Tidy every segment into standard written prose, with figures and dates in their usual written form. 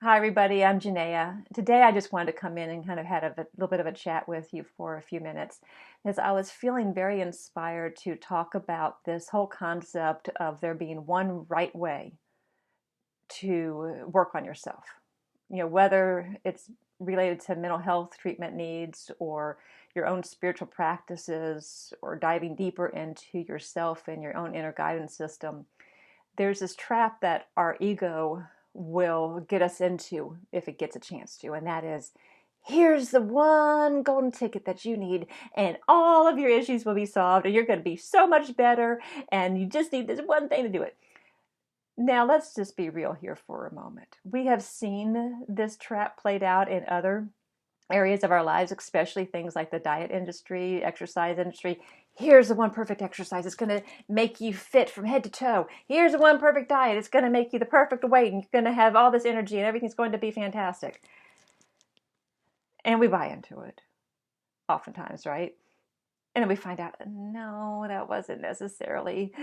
Hi, everybody. I'm Janaea. Today, I just wanted to come in and kind of had a little bit of a chat with you for a few minutes because I was feeling very inspired to talk about this whole concept of there being one right way to work on yourself. Whether it's related to mental health treatment needs or your own spiritual practices or diving deeper into yourself and your own inner guidance system, there's this trap that our ego will get us into if it gets a chance to, and that is, here's the one golden ticket that you need, and all of your issues will be solved, and you're going to be so much better, and you just need this one thing to do it. Now, let's just be real here for a moment. We have seen this trap played out in other areas of our lives, especially things like the diet industry, exercise industry. Here's the one perfect exercise. It's going to make you fit from head to toe. Here's the one perfect diet. It's going to make you the perfect weight, and you're going to have all this energy, and everything's going to be fantastic. And we buy into it, oftentimes, right? And then we find out, no, that wasn't necessarily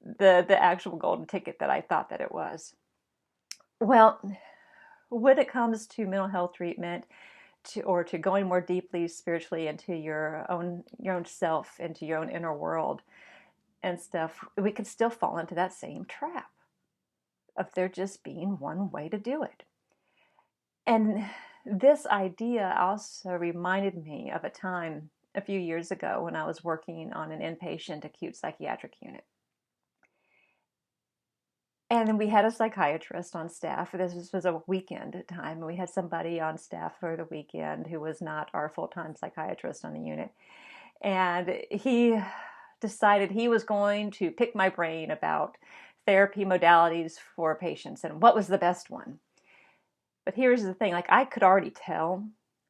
the actual golden ticket that I thought that it was. Well, when it comes to mental health treatment, to going more deeply spiritually into your own self, into your own inner world and stuff, we can still fall into that same trap of there just being one way to do it. And this idea also reminded me of a time a few years ago when I was working on an inpatient acute psychiatric unit. And then we had a psychiatrist on staff. This was a weekend time. We had somebody on staff for the weekend who was not our full-time psychiatrist on the unit. And he decided he was going to pick my brain about therapy modalities for patients and what was the best one. But here's the thing, I could already tell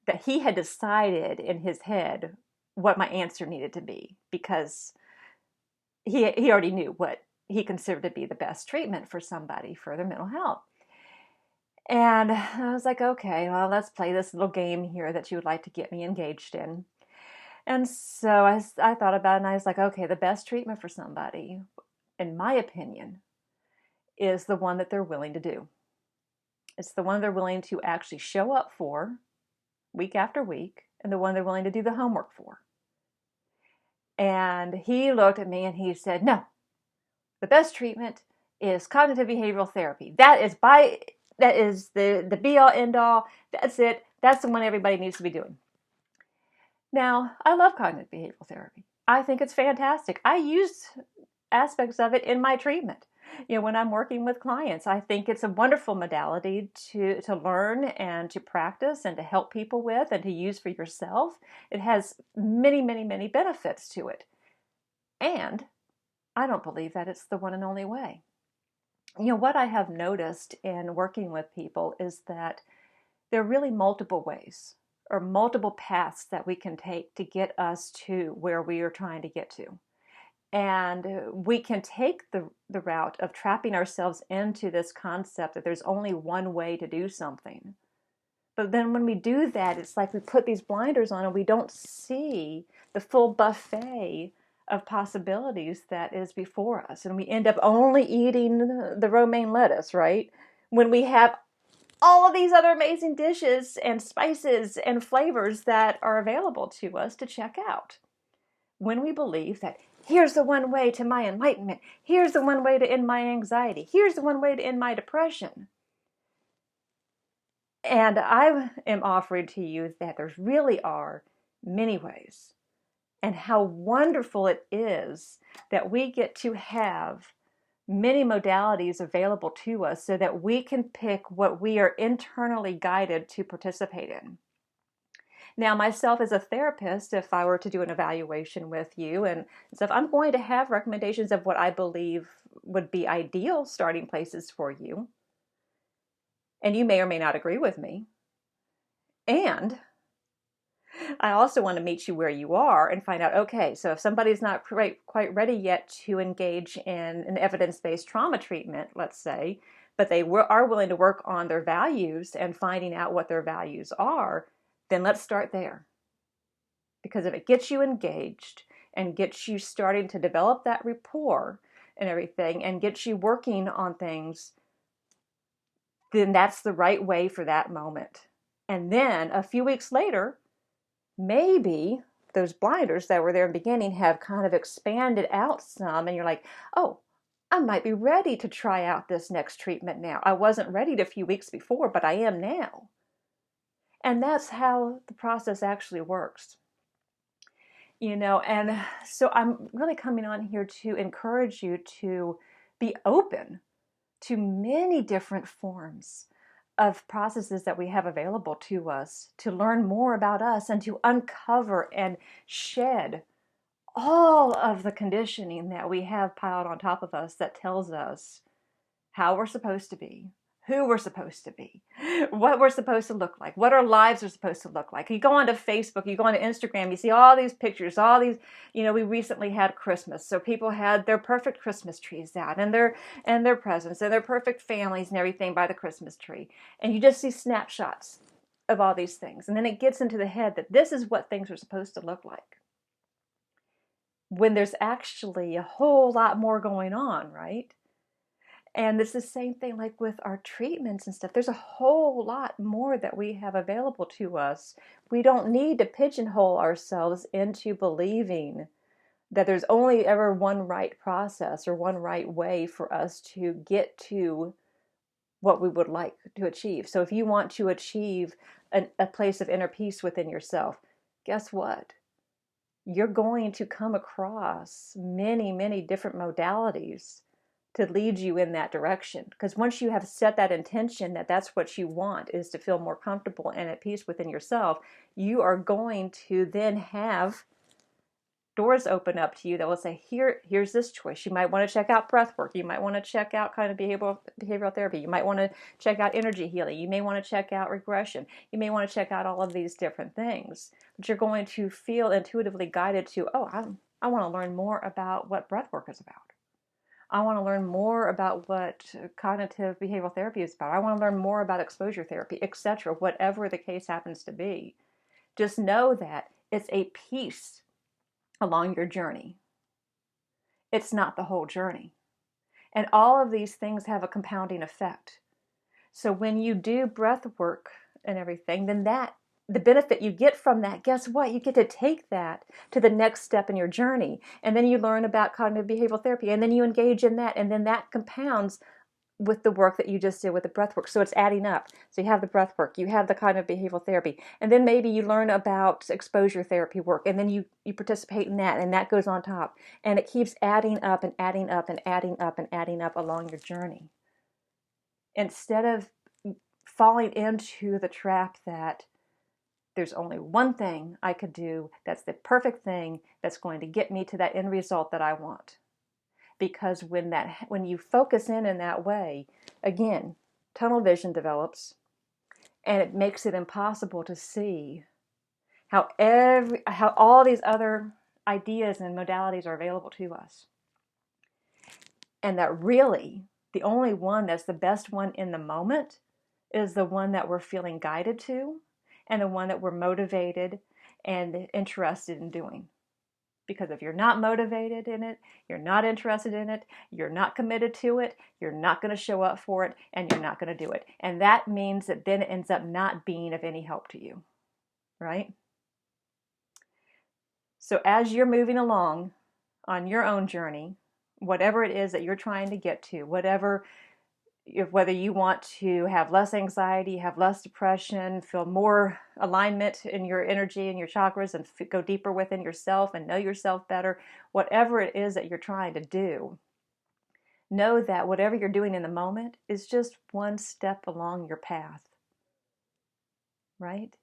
that he had decided in his head what my answer needed to be, because he already knew what he considered to be the best treatment for somebody for their mental health. And I was like, okay, well, let's play this little game here that you would like to get me engaged in. And so I thought about it, and I was like, okay, the best treatment for somebody, in my opinion, is the one that they're willing to do. It's the one they're willing to actually show up for week after week, and the one they're willing to do the homework for. And he looked at me and he said, no, the best treatment is cognitive behavioral therapy. That is the be all end all. That's it. That's the one everybody needs to be doing. Now, I love cognitive behavioral therapy. I think it's fantastic. I use aspects of it in my treatment. When I'm working with clients, I think it's a wonderful modality to learn and to practice and to help people with and to use for yourself. It has many, many, many benefits to it. And I don't believe that it's the one and only way. What I have noticed in working with people is that there are really multiple ways or multiple paths that we can take to get us to where we are trying to get to. And we can take the route of trapping ourselves into this concept that there's only one way to do something. But then when we do that, it's like we put these blinders on and we don't see the full buffet of possibilities that is before us. And we end up only eating the romaine lettuce, right? When we have all of these other amazing dishes and spices and flavors that are available to us to check out. When we believe that here's the one way to my enlightenment, here's the one way to end my anxiety, here's the one way to end my depression. And I am offering to you that there really are many ways, and how wonderful it is that we get to have many modalities available to us so that we can pick what we are internally guided to participate in. Now, myself as a therapist, if I were to do an evaluation with you and stuff, I'm going to have recommendations of what I believe would be ideal starting places for you. And you may or may not agree with me. And I also want to meet you where you are and find out, okay, so if somebody's not quite ready yet to engage in an evidence-based trauma treatment, let's say, but they are willing to work on their values and finding out what their values are, then let's start there. Because if it gets you engaged and gets you starting to develop that rapport and everything and gets you working on things then that's the right way for that moment. And then a few weeks later, maybe those blinders that were there in the beginning have kind of expanded out some, and you're like, oh, I might be ready to try out this next treatment now. I wasn't ready a few weeks before, but I am now. And that's how the process actually works. And so I'm really coming on here to encourage you to be open to many different forms of processes that we have available to us, to learn more about us and to uncover and shed all of the conditioning that we have piled on top of us that tells us how we're supposed to be, who we're supposed to be, what we're supposed to look like, what our lives are supposed to look like. You go onto Facebook, you go onto Instagram, you see all these pictures, all these, we recently had Christmas. So people had their perfect Christmas trees out and their presents and their perfect families and everything by the Christmas tree. And you just see snapshots of all these things. And then it gets into the head that this is what things are supposed to look like, when there's actually a whole lot more going on, right? And it's the same thing like with our treatments and stuff. There's a whole lot more that we have available to us. We don't need to pigeonhole ourselves into believing that there's only ever one right process or one right way for us to get to what we would like to achieve. So if you want to achieve a place of inner peace within yourself, guess what? You're going to come across many, many different modalities to lead you in that direction. Because once you have set that intention that that's what you want, is to feel more comfortable and at peace within yourself, you are going to then have doors open up to you that will say, here's this choice. You might want to check out breath work. You might want to check out kind of behavioral therapy. You might want to check out energy healing. You may want to check out regression. You may want to check out all of these different things. But you're going to feel intuitively guided to, I want to learn more about what breath work is about. I want to learn more about what cognitive behavioral therapy is about. I want to learn more about exposure therapy, etc., whatever the case happens to be. Just know that it's a piece along your journey. It's not the whole journey. And all of these things have a compounding effect. So when you do breath work and everything, then the benefit you get from that, guess what? You get to take that to the next step in your journey. And then you learn about cognitive behavioral therapy, and then you engage in that, and then that compounds with the work that you just did with the breath work. So it's adding up. So you have the breath work, you have the cognitive behavioral therapy, and then maybe you learn about exposure therapy work, and then you participate in that, and that goes on top. And it keeps adding up and adding up and adding up and adding up along your journey. Instead of falling into the trap that there's only one thing I could do that's the perfect thing that's going to get me to that end result that I want. Because when you focus in that way, again, tunnel vision develops, and it makes it impossible to see how all these other ideas and modalities are available to us. And that really the only one that's the best one in the moment is the one that we're feeling guided to, and the one that we're motivated and interested in doing. Because if you're not motivated in it, you're not interested in it, you're not committed to it, you're not going to show up for it, and you're not going to do it. And that means that then it ends up not being of any help to you, right? So as you're moving along on your own journey, whatever it is that you're trying to get to, whether you want to have less anxiety, have less depression, feel more alignment in your energy and your chakras, and go deeper within yourself and know yourself better, whatever it is that you're trying to do, know that whatever you're doing in the moment is just one step along your path, right?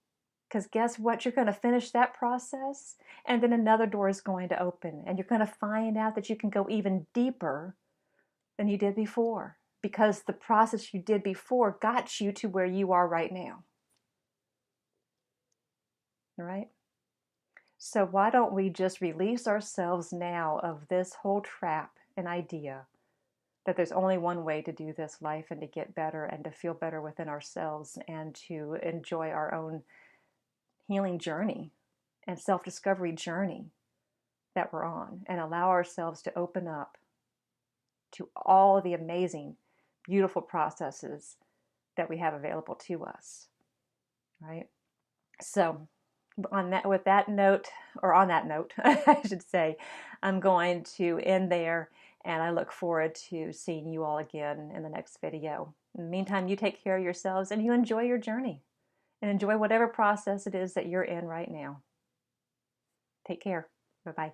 Because guess what? You're going to finish that process, and then another door is going to open, and you're going to find out that you can go even deeper than you did before. Because the process you did before got you to where you are right now. All right? So why don't we just release ourselves now of this whole trap and idea that there's only one way to do this life and to get better and to feel better within ourselves and to enjoy our own healing journey and self-discovery journey that we're on, and allow ourselves to open up to all the amazing beautiful processes that we have available to us, right? So with that note, or on that note, I should say, I'm going to end there, and I look forward to seeing you all again in the next video. In the meantime, you take care of yourselves and you enjoy your journey and enjoy whatever process it is that you're in right now. Take care. Bye-bye.